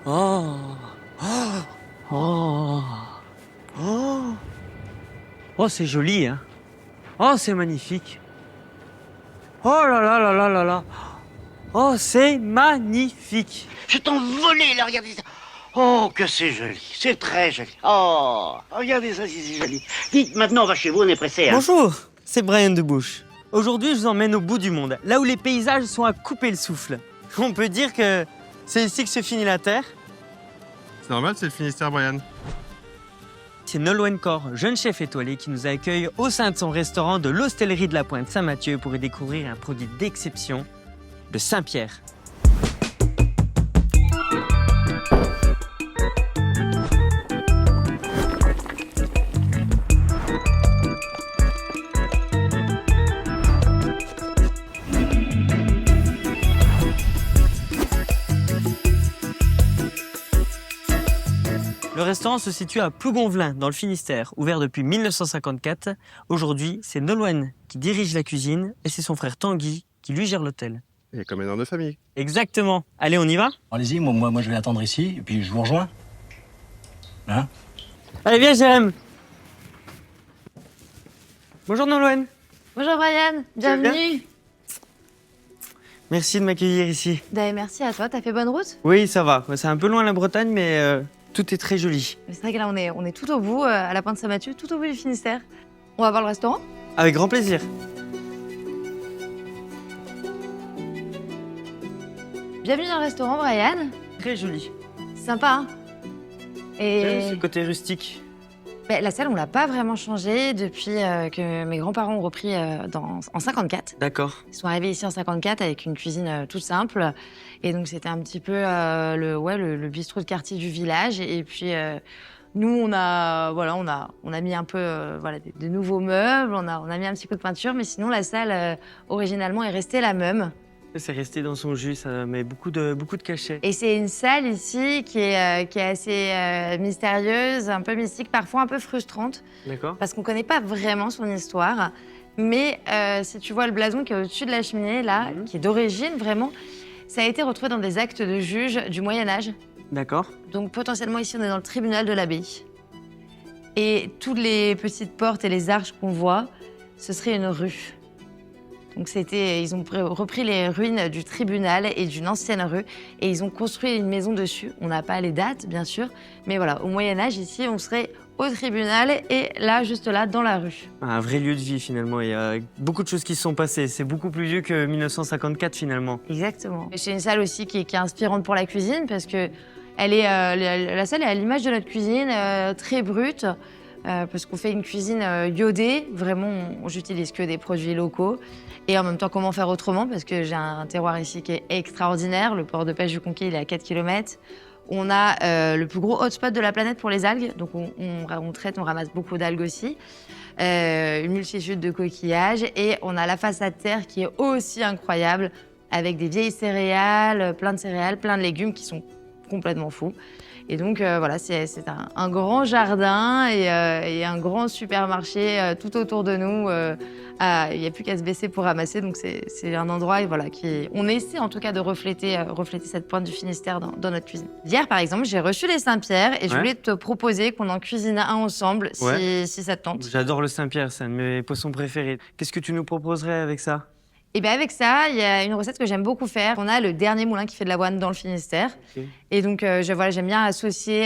Oh. Oh. Oh. Oh, c'est joli, hein. Oh, c'est magnifique. Oh là là là là là là. Oh, c'est magnifique. Je t'envolais là, regardez ça. Oh, que c'est joli, c'est très joli. Oh, regardez ça, si c'est joli. Dites, maintenant on va chez vous, on est pressé. Hein. Bonjour, c'est Brian de Bush. Aujourd'hui, je vous emmène au bout du monde, là où les paysages sont à couper le souffle. On peut dire que c'est ici que se finit la Terre. C'est normal, c'est le Finistère, Brian. C'est Nolwenn Cor, jeune chef étoilé, qui nous accueille au sein de son restaurant de l'Hostellerie de la Pointe Saint-Mathieu pour y découvrir un produit d'exception, le Saint-Pierre. Le restaurant se situe à Plougonvelin, dans le Finistère, ouvert depuis 1954. Aujourd'hui, c'est Nolwenn qui dirige la cuisine et c'est son frère Tanguy qui lui gère l'hôtel. Et comme un homme de famille. Exactement. Allez, on y va? Allez-y, moi je vais attendre ici, et puis je vous rejoins. Hein? Allez, viens, Jérém. Bonjour Nolwenn. Bonjour Brian, bienvenue. Merci de m'accueillir ici. Merci à toi, t'as fait bonne route? Oui, ça va. C'est un peu loin la Bretagne, mais tout est très joli. C'est vrai que là on est tout au bout, à la Pointe Saint-Mathieu, tout au bout du Finistère. On va voir le restaurant? Avec grand plaisir. Bienvenue dans le restaurant Brian. Très joli. Sympa, hein? Et Ce côté rustique. la salle on l'a pas vraiment changée depuis que mes grands-parents ont repris en 54. D'accord. Ils sont arrivés ici en 54 avec une cuisine toute simple. Et donc, c'était un petit peu le bistrot de quartier du village. Et puis, nous, on a mis un peu des nouveaux meubles, on a mis un petit coup de peinture. Mais sinon, la salle, originalement, est restée la même. C'est resté dans son jus, ça met beaucoup de cachet. Et c'est une salle ici qui est assez mystérieuse, un peu mystique, parfois un peu frustrante. D'accord. Parce qu'on connaît pas vraiment son histoire. Mais si tu vois le blason qui est au-dessus de la cheminée, là, qui est d'origine vraiment, ça a été retrouvé dans des actes de juge du Moyen-Âge. D'accord. Donc potentiellement ici, on est dans le tribunal de l'abbaye. Et toutes les petites portes et les arches qu'on voit, ce serait une rue. Donc ils ont repris les ruines du tribunal et d'une ancienne rue et ils ont construit une maison dessus. On n'a pas les dates, bien sûr, mais voilà, au Moyen-Âge, ici, on serait au tribunal et là, juste là, dans la rue. Un vrai lieu de vie, finalement. Il y a beaucoup de choses qui se sont passées. C'est beaucoup plus vieux que 1954, finalement. Exactement. C'est une salle aussi qui est inspirante pour la cuisine parce que la salle est à l'image de notre cuisine, très brute, parce qu'on fait une cuisine iodée. Vraiment, j'utilise que des produits locaux. Et en même temps, comment faire autrement? Parce que j'ai un terroir ici qui est extraordinaire. Le port de pêche du Conquet, il est à 4 km. On a le plus gros hotspot de la planète pour les algues. Donc, on ramasse beaucoup d'algues aussi. Une multitude de coquillages. Et on a la façade terre qui est aussi incroyable, avec des vieilles céréales, plein de légumes qui sont complètement fous. Et donc, c'est un grand jardin et un grand supermarché tout autour de nous. Il n'y a plus qu'à se baisser pour ramasser. Donc, c'est un endroit on essaie en tout cas de refléter cette pointe du Finistère dans notre cuisine. Hier, par exemple, j'ai reçu les Saint-Pierre et je voulais te proposer qu'on en cuisine un ensemble si ça te tente. J'adore le Saint-Pierre, c'est un de mes poissons préférés. Qu'est-ce que tu nous proposerais avec ça? Et bien avec ça, il y a une recette que j'aime beaucoup faire. On a le dernier moulin qui fait de l'avoine dans le Finistère. Okay. Et donc, j'aime bien associer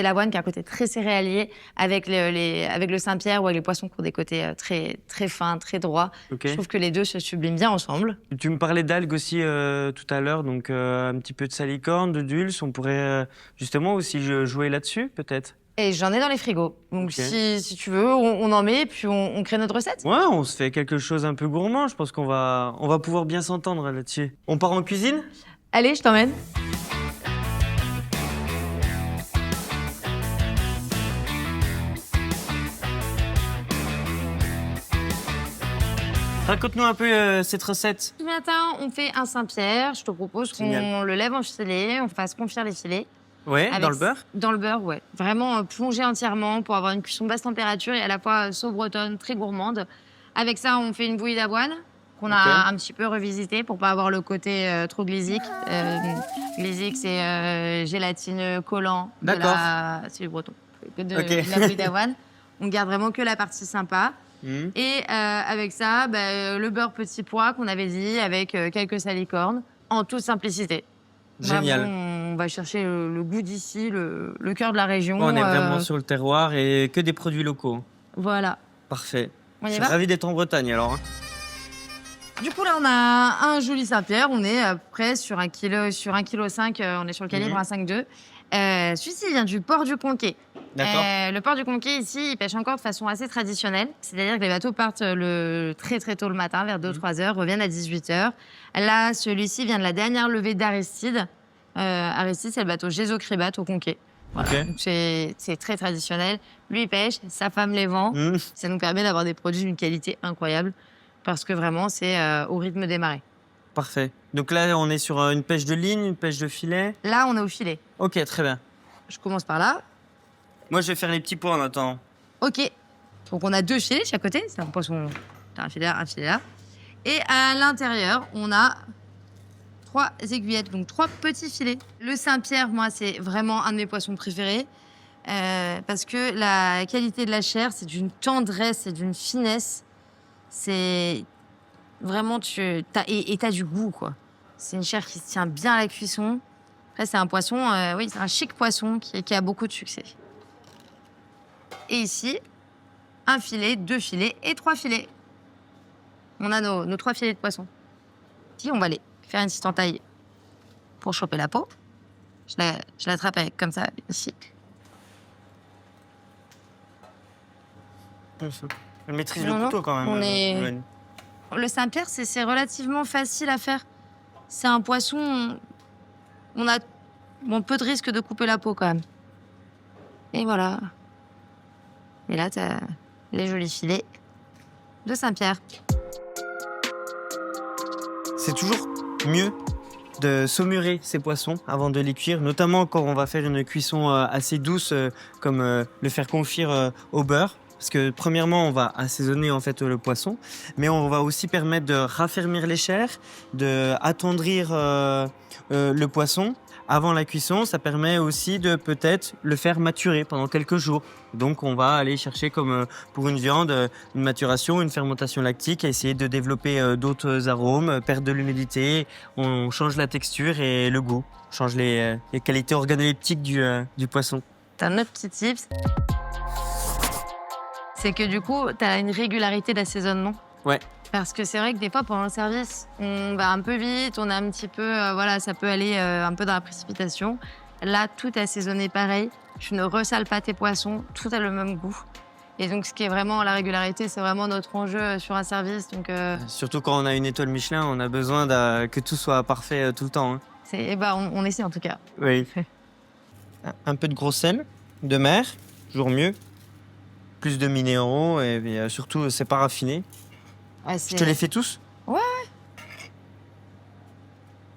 l'avoine qui a un côté très céréalier avec le Saint-Pierre ou avec les poissons qui ont des côtés très, très fins, très droits. Okay. Je trouve que les deux se subliment bien ensemble. Tu me parlais d'algues aussi tout à l'heure, donc un petit peu de salicorne, de dulce. On pourrait justement aussi jouer là-dessus, peut-être? Et j'en ai dans les frigos. Donc si tu veux, on en met et puis on crée notre recette. Ouais, on se fait quelque chose un peu gourmand. Je pense qu'on va pouvoir bien s'entendre là-dessus. On part en cuisine? Allez, je t'emmène. Raconte-nous un peu cette recette. Ce matin, on fait un Saint-Pierre. Je te propose qu'on le lève en filet, on fasse confire les filets. Ouais, dans le beurre? Dans le beurre, ouais. Vraiment plongé entièrement pour avoir une cuisson basse température et à la fois sauce bretonne, très gourmande. Avec ça, on fait une bouillie d'avoine. qu'on a un petit peu revisité pour pas avoir le côté trop glycique. Glycique, c'est gélatine collant. D'accord. C'est du breton. De la bouillie d'avoine. On garde vraiment que la partie sympa. Et avec ça, le beurre petit pois qu'on avait dit, avec quelques salicornes, en toute simplicité. Génial. Vraiment, on va chercher le goût d'ici, le cœur de la région. On est vraiment sur le terroir et que des produits locaux. Voilà. Parfait. On y Je suis va ravi d'être en Bretagne alors. Hein. Du coup, là, on a un joli Saint-Pierre. On est à peu près sur 1,5 kg. On est sur le calibre 1,5,2. Celui-ci vient du port du Conquet. D'accord. Le port du Conquet, ici, il pêche encore de façon assez traditionnelle. C'est-à-dire que les bateaux partent très, très tôt le matin, vers 2-3 heures, reviennent à 18 heures. Là, celui-ci vient de la dernière levée d'Aristide. Aristide, c'est le bateau Gésocribate au Conquet. Voilà. Donc, c'est très traditionnel. Lui, il pêche, sa femme les vend. Ça nous permet d'avoir des produits d'une qualité incroyable. Parce que vraiment, c'est au rythme des marées. Parfait. Donc là, on est sur une pêche de ligne, une pêche de filet. Là, on est au filet. Ok, très bien. Je commence par là. Moi, je vais faire les petits pois en attendant. Ok. Donc, on a 2 filets de chaque côté. C'est un poisson. Un filet là, un filet là. Et à l'intérieur, on a 3 aiguillettes, donc 3 petits filets. Le Saint-Pierre, moi, c'est vraiment un de mes poissons préférés. Parce que la qualité de la chair, c'est d'une tendresse, c'est d'une finesse. C'est vraiment, t'as du goût, quoi. C'est une chair qui se tient bien à la cuisson. Après, c'est un poisson, oui, c'est un chic poisson qui a beaucoup de succès. Et ici, un filet, 2 filets et 3 filets. On a nos 3 filets de poisson. Ici, on va les faire une petite entaille pour choper la peau. Je l'attrape avec comme ça, ici. Elle maîtrise Non, le couteau quand même. on Le Saint-Pierre, c'est relativement facile à faire. C'est un poisson, on a peu de risque de couper la peau quand même. Et voilà. Et là, t'as les jolis filets de Saint-Pierre. C'est toujours mieux de saumurer ces poissons avant de les cuire, notamment quand on va faire une cuisson assez douce, comme le faire confire au beurre. Parce que premièrement, on va assaisonner en fait le poisson, mais on va aussi permettre de raffermir les chairs, de attendrir le poisson avant la cuisson. Ça permet aussi de peut-être le faire maturer pendant quelques jours. Donc on va aller chercher comme pour une viande une maturation, une fermentation lactique, essayer de développer d'autres arômes, perdre de l'humidité. On change la texture et le goût, on change les qualités organoleptiques du poisson. T'as un autre petit tips. C'est que du coup, tu as une régularité d'assaisonnement. Ouais. Parce que c'est vrai que des fois, pendant le service, on va un peu vite, on a un petit peu, ça peut aller un peu dans la précipitation. Là, tout est assaisonné pareil. Tu ne ressales pas tes poissons, tout a le même goût. Et donc, ce qui est vraiment la régularité, c'est vraiment notre enjeu sur un service. Donc, Surtout quand on a une étoile Michelin, on a besoin que tout soit parfait tout le temps. Hein. On essaie en tout cas. Oui. Un peu de gros sel de mer, toujours mieux. Plus de minéraux et surtout, c'est pas raffiné. Ouais, Je te les fais tous ? Ouais.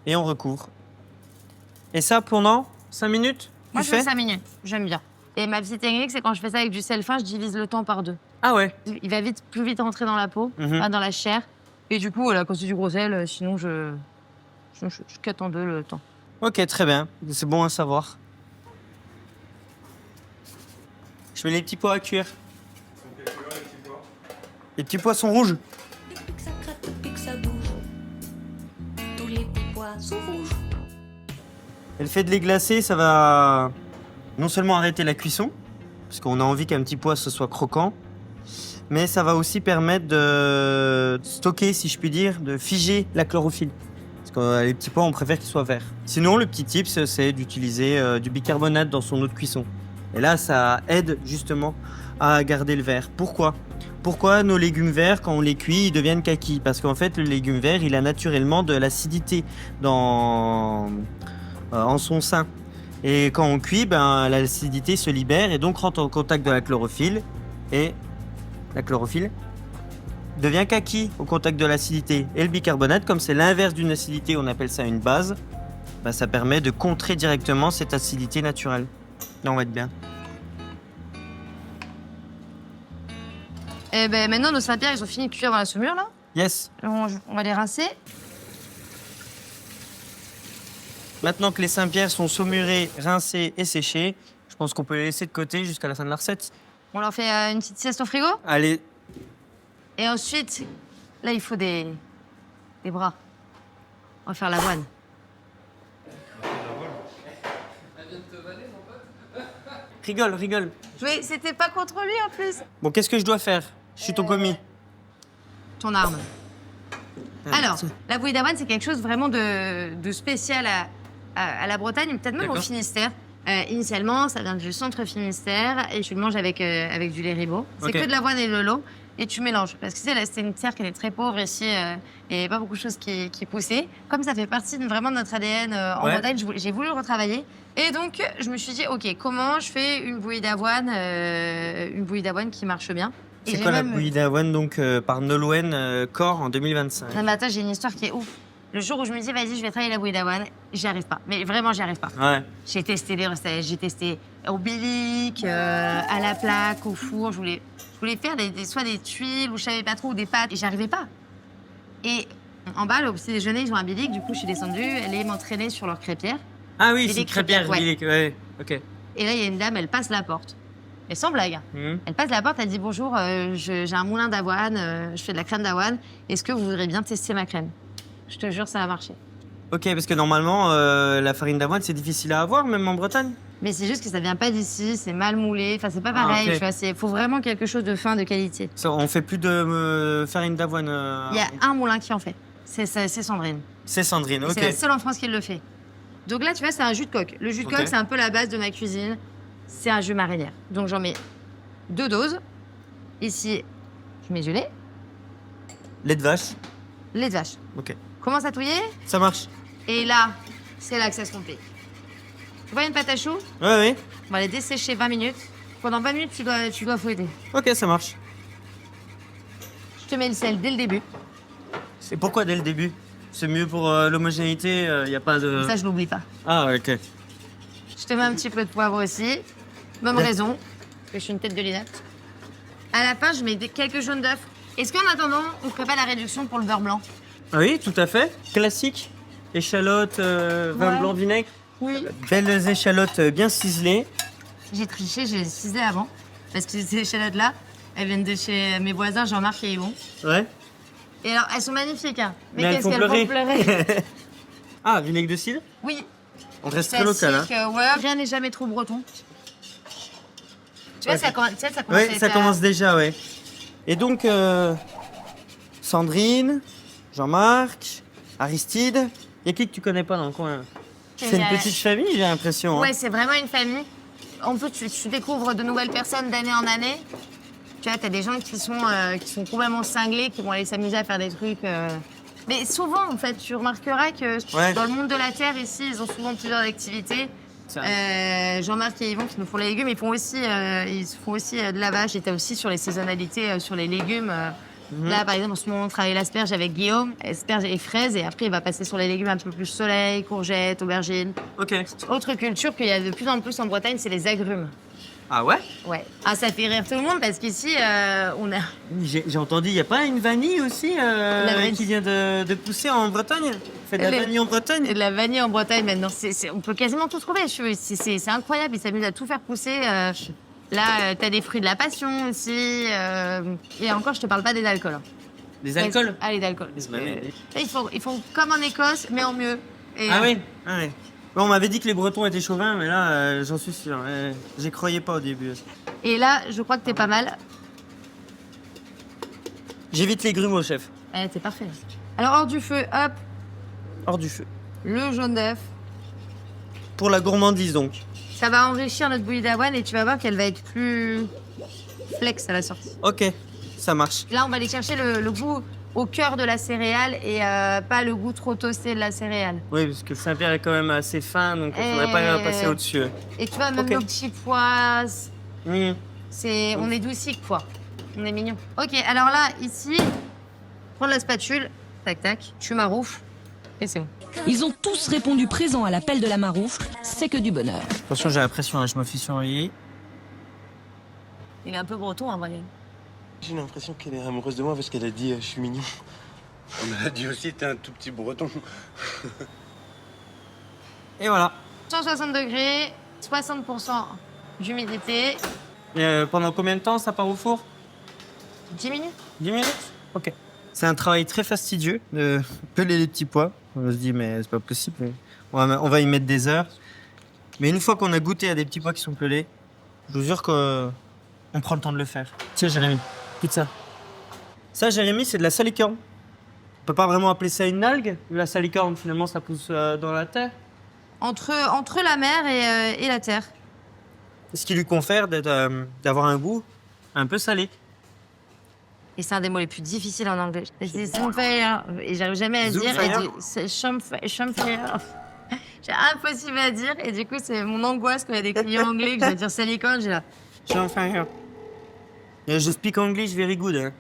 Et on recouvre. Et ça pendant 5 minutes ? Moi, tu je fais fais 5 minutes. J'aime bien. Et ma petite technique, c'est quand je fais ça avec du sel fin, je divise le temps par 2. Ah ouais. Il va plus vite rentrer dans la peau, dans la chair. Et du coup, quand c'est du gros sel, sinon je cut en 2 le temps. Ok, très bien. C'est bon à savoir. Je mets les petits pois à cuire. Les petits pois sont rouges. Depuis que ça gratte, depuis que ça bouge, tous les petits pois sont rouges. Et le fait de les glacer, ça va non seulement arrêter la cuisson, parce qu'on a envie qu'un petit pois ce soit croquant, mais ça va aussi permettre de stocker, si je puis dire, de figer la chlorophylle. Parce que les petits pois, on préfère qu'ils soient verts. Sinon, le petit tips, c'est d'utiliser du bicarbonate dans son eau de cuisson. Et là, ça aide justement à garder le vert. Pourquoi nos légumes verts, quand on les cuit, ils deviennent kaki ? Parce qu'en fait, le légume vert, il a naturellement de l'acidité en son sein. Et quand on cuit, l'acidité se libère et donc rentre en contact de la chlorophylle. Et la chlorophylle devient kaki au contact de l'acidité. Et le bicarbonate, comme c'est l'inverse d'une acidité, on appelle ça une base, ça permet de contrer directement cette acidité naturelle. Là, on va être bien. Et maintenant, nos Saint-Pierre, ils ont fini de cuire dans la saumure, là. Yes. On va les rincer. Maintenant que les Saint-Pierre sont saumurés, rincés et séchés, je pense qu'on peut les laisser de côté jusqu'à la fin de la recette. On leur fait une petite sieste au frigo. Allez. Et ensuite, là, il faut des bras. On va faire l'avoine. Rigole, rigole. Mais c'était pas contre lui en plus. Bon, qu'est-ce que je dois faire? Je suis ton commis. Ton arme. Alors, la bouillie d'avoine, c'est quelque chose vraiment de spécial à la Bretagne, peut-être même au D'accord. Finistère. Initialement, ça vient du centre Finistère et tu le manges avec du lait ribot. C'est Ok. que de l'avoine et de l'eau et tu mélanges. Parce que tu sais, là, c'était une terre qui était très pauvre ici. Il n'y avait pas beaucoup de choses qui poussaient. Comme ça fait partie vraiment de notre ADN en Ouais. Bretagne, j'ai voulu le retravailler. Et donc, je me suis dit, OK, comment je fais une bouillie d'avoine qui marche bien? Et C'est j'ai quoi la même- bouillie d'avoine donc par Nolwenn Corr en 2025? Non, mais attends, j'ai une histoire qui est ouf. Le jour où je me dis, vas-y, je vais travailler la bouillie d'avoine, j'y arrive pas. Mais vraiment, j'y arrive pas. Ouais. J'ai testé des recettes, j'ai testé au bilic, à la plaque, au four. Je voulais faire soit des tuiles ou je savais pas trop, ou des pâtes. Et j'y arrivais pas. Et en bas, là, au petit déjeuner, ils ont un bilic. Du coup, je suis descendue, elle m'entraîner sur leur crêpière. Ah oui, Et c'est des une crêpière, crêpières, ouais. Ok. Et là, il y a une dame, elle passe la porte. Et sans blague. Mhm. Elle passe la porte, elle dit bonjour, j'ai un moulin d'avoine, je fais de la crème d'avoine. Est-ce que vous voudrez bien tester ma crème? Je te jure, ça a marché. Ok, parce que normalement, la farine d'avoine, c'est difficile à avoir, même en Bretagne. Mais c'est juste que ça vient pas d'ici, c'est mal moulé. Enfin, c'est pas Ah, pareil. ok. Tu vois, faut vraiment quelque chose de fin, de qualité. Ça, on fait plus de farine d'avoine. Il y a un moulin qui en fait. C'est Sandrine. C'est Sandrine, Et ok. c'est la seule en France qui le fait. Donc là, tu vois, c'est un jus de coque. Le jus de Ok. coque, c'est un peu la base de ma cuisine. C'est un jus marinière. Donc j'en mets 2 doses. Ici, je mets du lait. Lait de vache. Lait de vache. Ok. Commence à touiller. Ça marche. Et là, c'est là que ça se complique. Tu vois une pâte à choux? Ouais, ouais. On va les dessécher 20 minutes. Pendant 20 minutes, tu dois fouetter. Ok, ça marche. Je te mets le sel dès le début. Et pourquoi dès le début? C'est mieux pour l'homogénéité, il n'y a pas de... Ça, je l'oublie pas. Ah, ok. Je te mets un petit peu de poivre aussi. Même raison, parce que je suis une tête de linette. À la fin, je mets quelques jaunes d'œufs. Est-ce qu'en attendant, on ne ferait pas la réduction pour le beurre blanc? Ah oui, tout à fait. Classique. Échalotes, vin Ouais. blanc, vinaigre. Oui. Belles échalotes bien ciselées. J'ai triché, j'ai ciselé avant. Parce que ces échalotes-là, elles viennent de chez mes voisins Jean-Marc et Yvon. Ouais. Et alors, elles sont magnifiques, hein. Mais elles qu'est-ce font qu'elles font pleurer. pleurer? Ah, vinaigre de cidre. Oui. On reste très local, hein. Classique, ouais, rien n'est jamais trop breton. Tu vois, Ouais. ça commence à Oui, être, ça commence déjà, ouais. Et donc, Sandrine, Jean-Marc, Aristide. Y a qui que tu connais pas dans le coin? C'est une petite famille, j'ai l'impression. hein. Ouais, c'est vraiment une famille. En plus, tu découvres de nouvelles personnes d'année en année. Tu vois, t'as des gens qui sont complètement cinglés, qui vont aller s'amuser à faire des trucs. Mais souvent, en fait, tu remarqueras que Ouais. dans le monde de la terre, ici, ils ont souvent plusieurs activités. Ça- Jean-Marc et Yvon qui nous font les légumes, ils font aussi de la vache. Et t'as aussi sur les saisonnalités, sur les légumes. Là, par exemple, en ce moment, on travaille l'asperge avec Guillaume, asperge et fraises. Et après, il va passer sur les légumes un peu plus soleil, courgettes, aubergines. Ok. Autre culture qu'il y a de plus en plus en Bretagne, c'est les agrumes. Ah ouais? Ouais. Ah, ça fait rire tout le monde parce qu'ici, on a. J'ai entendu, il n'y a pas une vanille aussi La vanille. qui vient de pousser en Bretagne? On fait de la Les- vanille en Bretagne? Et de la vanille en Bretagne maintenant. On peut quasiment tout trouver. C'est incroyable. Ils s'amusent à tout faire pousser. Là, t'as des fruits de la passion aussi. Et encore, je te parle pas des alcools. hein. Des alcools? Ah, les alcools. Ouais. Là, ils font comme en Écosse, mais en mieux. Et, Ah oui? Ah oui. Bon, on m'avait dit que les Bretons étaient chauvins, mais là, j'en suis sûr. J'y croyais pas au début. Et là, je crois que t'es pas mal. J'évite les grumeaux, chef. T'es parfait. Alors, hors du feu, hop, Hors du feu. le jaune d'œuf. Pour la gourmandise, donc. Ça va enrichir notre bouillie d'avoine et tu vas voir qu'elle va être plus flex à la sortie. Ok, ça marche. Là, on va aller chercher le goût au cœur de la céréale et pas le goût trop toasté de la céréale. Oui, parce que le Saint-Pierre est quand même assez fin, donc il faudrait pas passer au-dessus. Et tu vois, même Ok. nos petits pois, Mmh. on est doucique, quoi. On est mignon. Ok, alors là, ici, prends la spatule, tac, tac, tu maroufles, et c'est bon. Ils ont tous répondu présent à l'appel de la maroufle, c'est que du bonheur. Attention, j'ai la pression, hein, je me suis surveillé. Il est un peu breton, en vrai. J'ai l'impression qu'elle est amoureuse de moi parce qu'elle a dit je suis mignon. On a dit aussi, t'es un tout petit breton. Et voilà. 160 degrés, 60% d'humidité, Pendant combien de temps ça part au four? 10 minutes. 10 minutes? Ok. C'est un travail très fastidieux de peler les petits pois. On se dit, mais c'est pas possible. Mais on va y mettre des heures. Mais une fois qu'on a goûté à des petits pois qui sont pelés, je vous jure qu'on prend le temps de le faire. Tiens, Jérémy, écoute ça. Ça, Jérémy, c'est de la salicorne. On peut pas vraiment appeler ça une algue. La salicorne, finalement, ça pousse dans la terre. Entre la mer et la terre. Ce qui lui confère d'avoir un goût un peu salé. Et c'est un des mots les plus difficiles en anglais. C'est Zoomfire. Et j'arrive jamais à dire. Zoomfire. C'est Shumfire. J'ai impossible à dire. Et du coup, c'est mon angoisse quand il y a des clients anglais que je vais dire salicorne. J'ai là. Shumfire. Je speak English very good. Hein.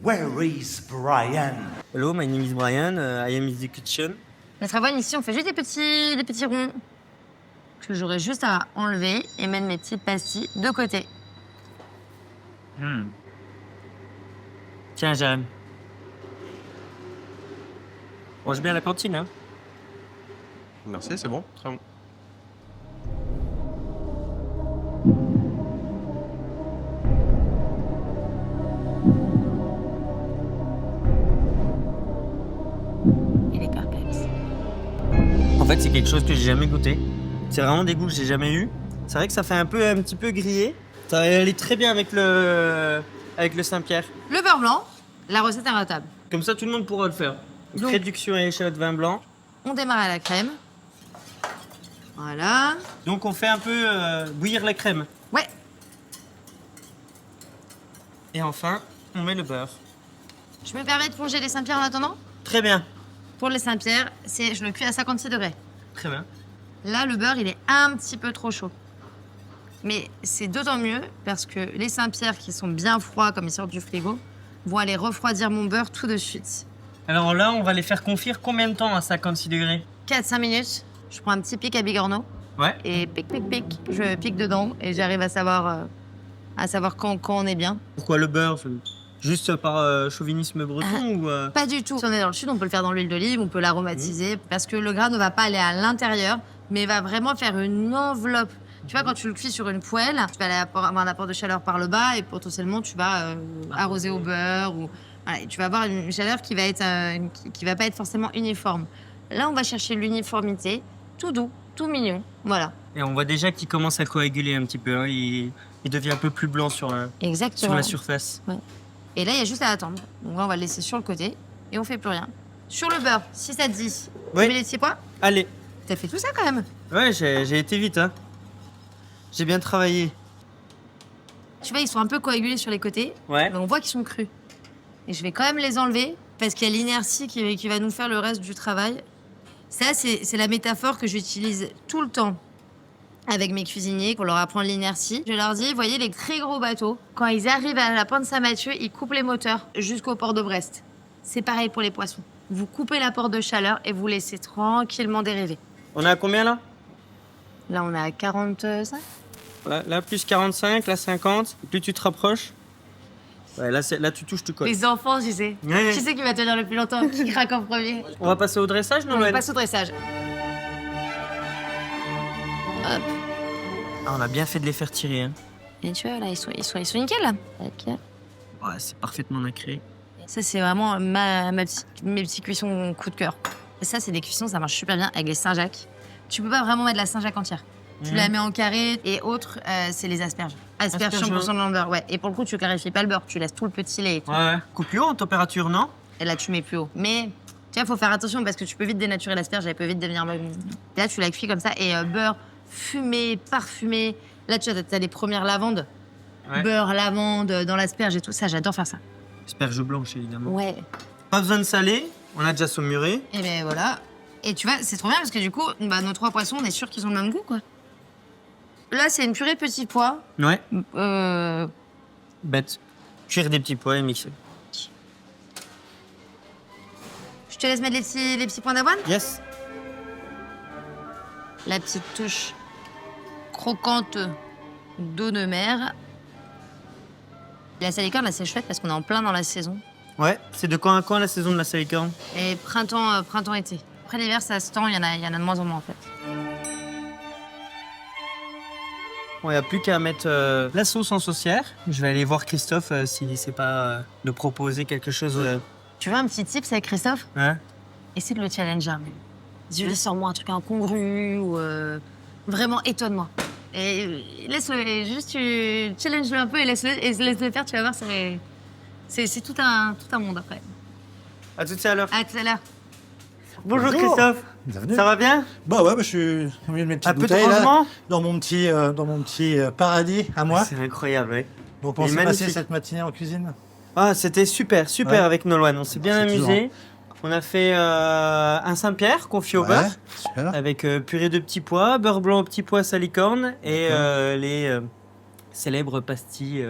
Where is Brian? Hello, my name is Brian. I am in the kitchen. Notre avoine ici, on fait juste des petits ronds que j'aurais juste à enlever et mettre mes petites pastilles de côté. Tiens, Jérémy. Mange bien à la cantine, hein. Merci, c'est bon. Très bon. Il est perplexe. En fait, c'est quelque chose que j'ai jamais goûté. C'est vraiment des goûts que j'ai jamais eu. C'est vrai que ça fait un petit peu grillé. Ça va aller très bien avec le Saint-Pierre. Le beurre blanc, la recette est imbattable. Comme ça, tout le monde pourra le faire. Donc- Réduction à échalote de vin blanc. On démarre à la crème. Voilà. Donc, on fait un peu bouillir la crème. Ouais. Et enfin, on met le beurre. Je me permets de plonger les Saint-Pierre en attendant. Très bien. Pour les Saint-Pierre, je le cuis à 56 degrés. Très bien. Là, le beurre, il est un petit peu trop chaud. Mais c'est d'autant mieux parce que les Saint-Pierre qui sont bien froids, comme ils sortent du frigo, vont aller refroidir mon beurre tout de suite. Alors là, on va les faire confire combien de temps à 56 degrés? 4-5 minutes, je prends un petit pic à bigorneau Ouais. et pic, je pique dedans et j'arrive à savoir quand on est bien. Pourquoi le beurre? Juste par chauvinisme breton ou Pas du tout. Si on est dans le sud, on peut le faire dans l'huile d'olive, on peut l'aromatiser parce que le gras ne va pas aller à l'intérieur, mais va vraiment faire une enveloppe. Tu vois, quand tu le cuis sur une poêle, tu vas aller avoir un apport de chaleur par le bas et potentiellement tu vas arroser au beurre ou voilà, et tu vas avoir une chaleur qui va être qui va pas être forcément uniforme. Là, on va chercher l'uniformité, tout doux, tout mignon, voilà. Et on voit déjà qu'il commence à coaguler un petit peu. Hein. Il devient un peu plus blanc sur Exactement. la surface. Ouais. Et là, il y a juste à attendre. Donc là, on va le laisser sur le côté et on fait plus rien. Sur le beurre, si ça te dit, Oui. tu mets les petits pois. Allez. T'as fait tout ça quand même. Ouais, j'ai été vite. Hein. J'ai bien travaillé. Tu vois, ils sont un peu coagulés sur les côtés. Ouais. Mais on voit qu'ils sont crus. Et je vais quand même les enlever parce qu'il y a l'inertie qui va nous faire le reste du travail. Ça, c'est la métaphore que j'utilise tout le temps avec mes cuisiniers, qu'on leur apprend l'inertie. Je leur dis, vous voyez, les très gros bateaux, quand ils arrivent à la Pointe Saint-Mathieu, ils coupent les moteurs jusqu'au port de Brest. C'est pareil pour les poissons. Vous coupez l'apport de chaleur et vous laissez tranquillement dériver. On est à combien là? Là, on est à 45. Là, plus 45, là 50. Plus tu te rapproches. Ouais, là tu touches, tu colles. Les enfants, tu sais. Ouais. Qui c'est qui va tenir le plus longtemps? Qui craque en premier? On va passer au dressage, On Noël? passe au dressage. Hop. Ah, on a bien fait de les faire tirer. Hein. Et tu vois, là, ils sont nickel, là. Ok. Ouais, c'est parfaitement nacré. Ça, c'est vraiment mes petits cuissons coup de cœur. Et ça, c'est des cuissons, ça marche super bien avec les Saint-Jacques. Tu peux pas vraiment mettre de la Saint-Jacques entière. Tu la mets en carré. Et autre, c'est les asperges. Asperges 100% de beurre, ouais. Et pour le coup, tu clarifies pas le beurre, tu laisses tout le petit lait et tout. Ouais. Coupe plus haut en température, non? Et là, tu mets plus haut. Mais, tu vois, faut faire attention parce que tu peux vite dénaturer l'asperge, elle peut vite devenir... Et là, tu la cuis comme ça. Et beurre fumé, parfumé. Là, tu vois, t'as les premières lavandes. Ouais. Beurre, lavande dans l'asperge et tout. Ça, j'adore faire ça. Asperge blanche, évidemment. Ouais. Pas besoin de saler, on a déjà saumuré. Et ben voilà. Et tu vois, c'est trop bien parce que du coup, bah, nos 3 poissons, on est sûr qu'ils ont le même goût, quoi. Là, c'est une purée de petits pois. Ouais. Bête. Cuire des petits pois et mixer. Je te laisse mettre les petits points d'avoine. Yes. La petite touche croquante d'eau de mer. La salicorne, là, c'est chouette parce qu'on est en plein dans la saison. Ouais, c'est de quand à quand la saison de la salicorne? Et printemps-été. Après l'hiver, ça se tend, il y en a de moins en moins en fait. Bon, il n'y a plus qu'à mettre la sauce en saucière. Je vais aller voir Christophe s'il sait pas de proposer quelque chose. Tu veux un petit tips avec Christophe? Hein? Essaie de le challenger. Dis-lui, sors-moi un truc incongru ou vraiment étonne-moi. Et laisse-le, juste tu challenges-le un peu et laisse-le faire, tu vas voir, c'est tout un monde après. À tout à l'heure. À tout à l'heure. Bonjour Christophe. Bienvenue. Ça va bien? Bah ouais, je suis au milieu de mes petites Un peu de bouteilles là, rangement? dans mon petit paradis à moi. C'est incroyable, oui. Vous pensez magnifique. passer cette matinée en cuisine? Ah, c'était super Ouais. avec Nolwenn. On s'est bien C'est amusé. On a fait un Saint-Pierre confit au beurre super. avec purée de petits pois, beurre blanc aux petits pois salicorne et les célèbres pastilles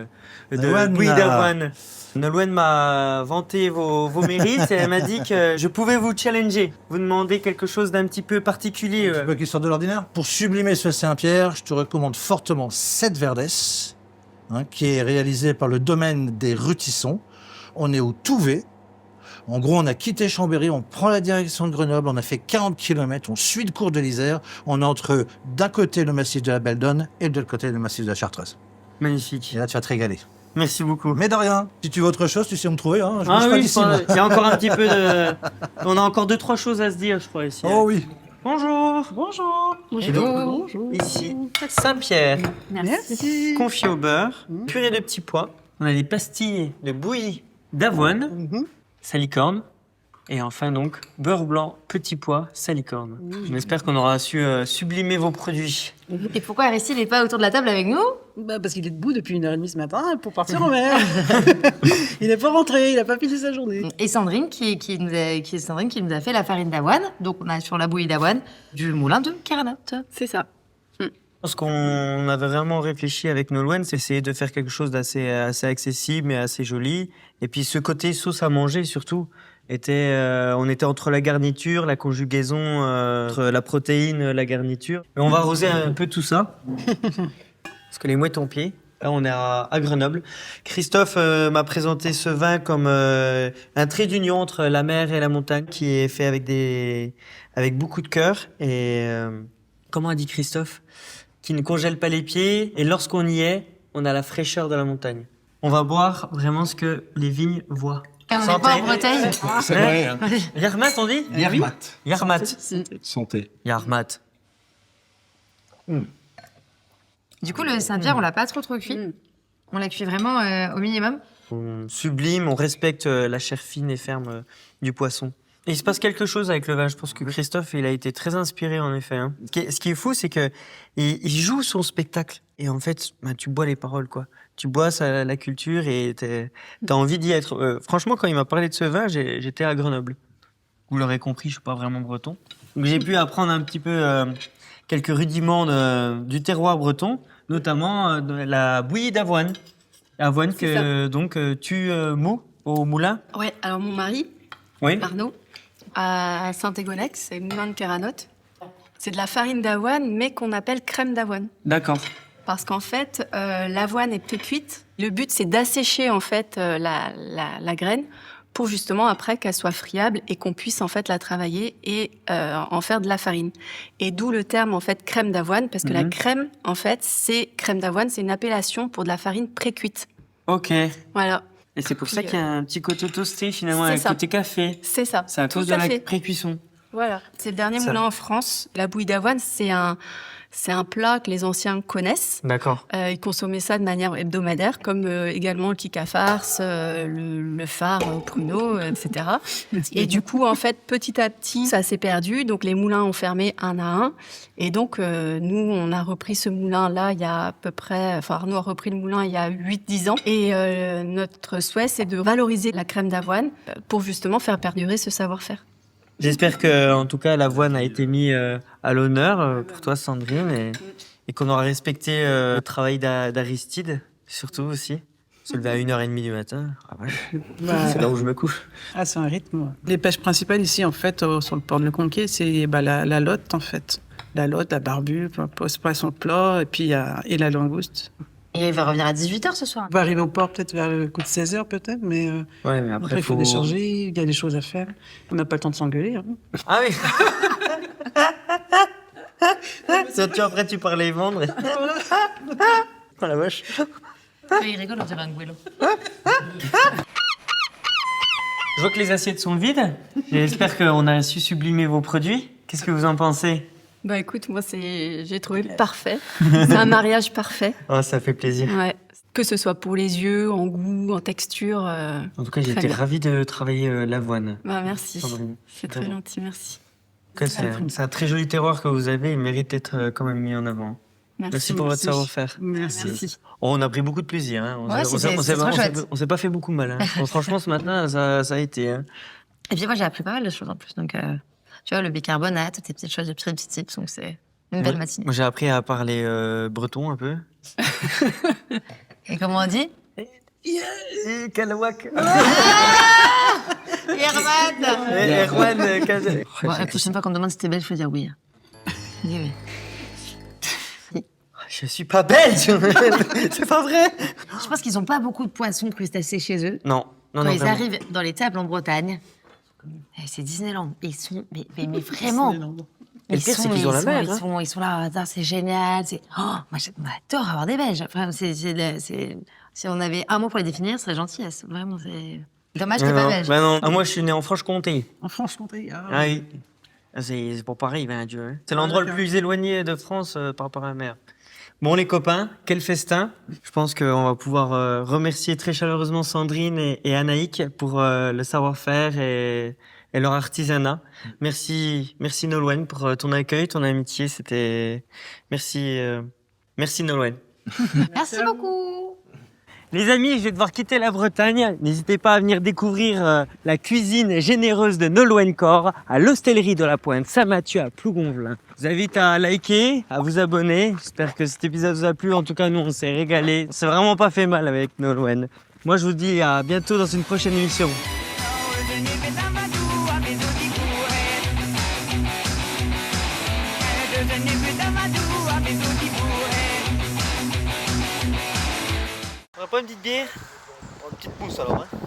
de Nolwenn bouillie a- d'avoine. Nolwenn m'a vanté vos mérites et elle m'a dit que je pouvais vous challenger, vous demander quelque chose d'un petit peu particulier. Un petit peu qui sort de l'ordinaire. Pour sublimer ce Saint-Pierre, je te recommande fortement cette Verdès, qui est réalisée par le domaine des Rutissons. On est au Touvet. En gros, on a quitté Chambéry, on prend la direction de Grenoble, on a fait 40 km, on suit le cours de l'Isère. On est entre d'un côté le massif de la Belle Donne et de l'autre côté le massif de la Chartreuse. Magnifique. Et là, tu vas te régaler. Merci beaucoup. Mais de rien. Si tu veux autre chose, tu sais où me trouver. Hein. Je Ah bouge pas oui, d'ici, moi. il y a encore un petit peu de... On a encore 2-3 choses à se dire, je crois, ici. Oh oui. Bonjour. Bonjour. Et donc, ici, Saint-Pierre. Merci. Confit au beurre, purée de petits pois. On a des pastilles de bouillie d'avoine, salicorne. Et enfin donc, beurre blanc, petits pois, salicorne. J'espère qu'on aura su sublimer vos produits. Et pourquoi Aristide n'est pas autour de la table avec nous? Bah parce qu'il est debout depuis 1h30 ce matin pour partir en mer. Il n'est pas rentré, il n'a pas fini sa journée. Et Sandrine qui nous a fait la farine d'avoine. Donc on a sur la bouillie d'avoine du moulin de Caranotte. C'est ça. Ce qu'on avait vraiment réfléchi avec Nolwenn, c'est essayer de faire quelque chose d'assez assez accessible mais assez joli. Et puis ce côté sauce à manger surtout, on était entre la garniture, la conjugaison, entre la protéine, la garniture. Et on va arroser un peu tout ça. Parce que les mouettes ont pied. Là, on est à Grenoble. Christophe m'a présenté ce vin comme un trait d'union entre la mer et la montagne, qui est fait avec beaucoup de cœur. Et comment a dit Christophe? Qui ne congèle pas les pieds. Et lorsqu'on y est, on a la fraîcheur de la montagne. On va boire vraiment ce que les vignes voient. On n'est pas en Bretagne. C'est vrai, hein. Yarmat, on dit? Yarmat. Yarmat. Santé. Yarmat. Du coup, le Saint-Pierre, on l'a pas trop cuit. On l'a cuit vraiment au minimum. On sublime, on respecte la chair fine et ferme du poisson. Et il se passe quelque chose avec le vin. Je pense que Christophe, il a été très inspiré, en effet. Hein. Ce qui est fou, c'est que il joue son spectacle. Et en fait, tu bois les paroles, quoi. Tu bois la culture et t'as envie d'y être. Franchement, quand il m'a parlé de ce vin, j'étais à Grenoble. Vous l'aurez compris, je suis pas vraiment breton. Donc j'ai pu apprendre un petit peu quelques rudiments du terroir breton, notamment de la bouillie d'avoine. Avoine que donc tu mous au moulin. Ouais, alors mon mari, Oui. Arnaud, à Saint-Égolex, c'est moulin de Caranotte. C'est de la farine d'avoine, mais qu'on appelle crème d'avoine. D'accord. Parce qu'en fait, l'avoine est pré-cuite. Le but, c'est d'assécher en fait la graine pour justement après qu'elle soit friable et qu'on puisse en fait la travailler et en faire de la farine. Et d'où le terme en fait crème d'avoine, parce que la crème, en fait, crème d'avoine, c'est une appellation pour de la farine pré-cuite. Ok. Voilà. Et c'est pour ça qu'il y a un petit côté toasté finalement, C'est un ça. côté café. C'est ça. C'est à cause Tout de à la fait. pré-cuisson. Voilà, c'est le dernier Ça. moulin en France. La bouillie d'avoine, c'est un plat que les anciens connaissent. D'accord. Ils consommaient ça de manière hebdomadaire, comme également le kika farce, le phare au pruneau, etc. Et du coup, en fait, petit à petit, ça s'est perdu. Donc, les moulins ont fermé un à un. Et donc, nous, on a repris ce moulin-là il y a à peu près... Enfin, Arnaud a repris le moulin il y a 8-10 ans. Et notre souhait, c'est de valoriser la crème d'avoine pour justement faire perdurer ce savoir-faire. J'espère que, en tout cas, l'avoine a été mise à l'honneur pour toi, Sandrine, et qu'on aura respecté le travail d'Aristide, surtout aussi. Se lever à 1h30 du matin, c'est là où je me couche. Ah, c'est un rythme. Les pêches principales ici, en fait, sur le port de Le Conquet, c'est la lotte, en fait. La lotte, la barbue, poisson plat, et puis et la langouste. Et il va revenir à 18h ce soir. On va arriver au port peut-être vers le coup de 16h peut-être, mais Ouais, mais après il faut décharger, il y a des choses à faire. On n'a pas le temps de s'engueuler. Hein. Ah oui. Après, tu parlais les vendre. Oh la vache. Il rigole, on dirait un gouélo. Je vois que les assiettes sont vides. J'espère qu'on a su sublimer vos produits. Qu'est-ce que vous en pensez? Bah écoute, moi j'ai trouvé parfait. C'est un mariage parfait. Oh, ça fait plaisir. Ouais. Que ce soit pour les yeux, en goût, en texture. En tout cas, j'ai très été bien. ravi de travailler l'avoine. Bah merci. Sandrine. C'est très gentil, merci. En tout cas, c'est un très joli terroir que vous avez. Il mérite d'être quand même mis en avant. Merci pour votre savoir-faire. Merci. Oh, on a pris beaucoup de plaisir. Hein. Ouais, c'est trop chouette. On s'est pas fait beaucoup mal. Hein. Bon, franchement, ce matin, ça a été. Hein. Et puis moi, j'ai appris pas mal de choses en plus. Donc, tu vois, le bicarbonate, toutes ces petites choses, des petits tips. Donc, c'est une belle matinée. Moi, j'ai appris à parler breton un peu. Et comment on dit? Kalawak. Erwan. Erwan. Bon, la prochaine fois qu'on me demande si t'es belge, il faut dire oui. Dis oui. Je suis pas belge. C'est pas vrai. Je pense qu'ils ont pas beaucoup de poissons crustacés chez eux. Non. Quand non, ils vraiment. arrivent dans les tables en Bretagne, c'est Disneyland. Ils sont, mais vraiment. Et le pire, c'est qu'ils ont la mer. Ils sont là, attends, c'est génial. Oh, moi, j'adore avoir des Belges. Enfin, si on avait un mot pour les définir, ce serait gentillesse. Vraiment, c'est dommage que t'es pas belge. Bah non. Ah, moi, je suis né en Franche-Comté. En Franche-Comté. Ah oui. C'est pour Paris, ben Dieu. Hein. C'est l'endroit le plus éloigné de France par rapport à la mer. Bon, les copains, quel festin. Je pense qu'on va pouvoir remercier très chaleureusement Sandrine et Anaïk pour le savoir-faire et leur artisanat. Merci Nolwenn pour ton accueil, ton amitié. Merci Nolwenn. Merci beaucoup. Les amis, je vais devoir quitter la Bretagne. N'hésitez pas à venir découvrir la cuisine généreuse de Nolwenn Cor à l'Hostellerie de la Pointe Saint-Mathieu à Plougonvelin. Je vous invite à liker, à vous abonner. J'espère que cet épisode vous a plu. En tout cas, nous, on s'est régalé. On s'est vraiment pas fait mal avec Nolwenn. Moi, je vous dis à bientôt dans une prochaine émission. On va pas une petite bière? Une petite pousse alors, hein.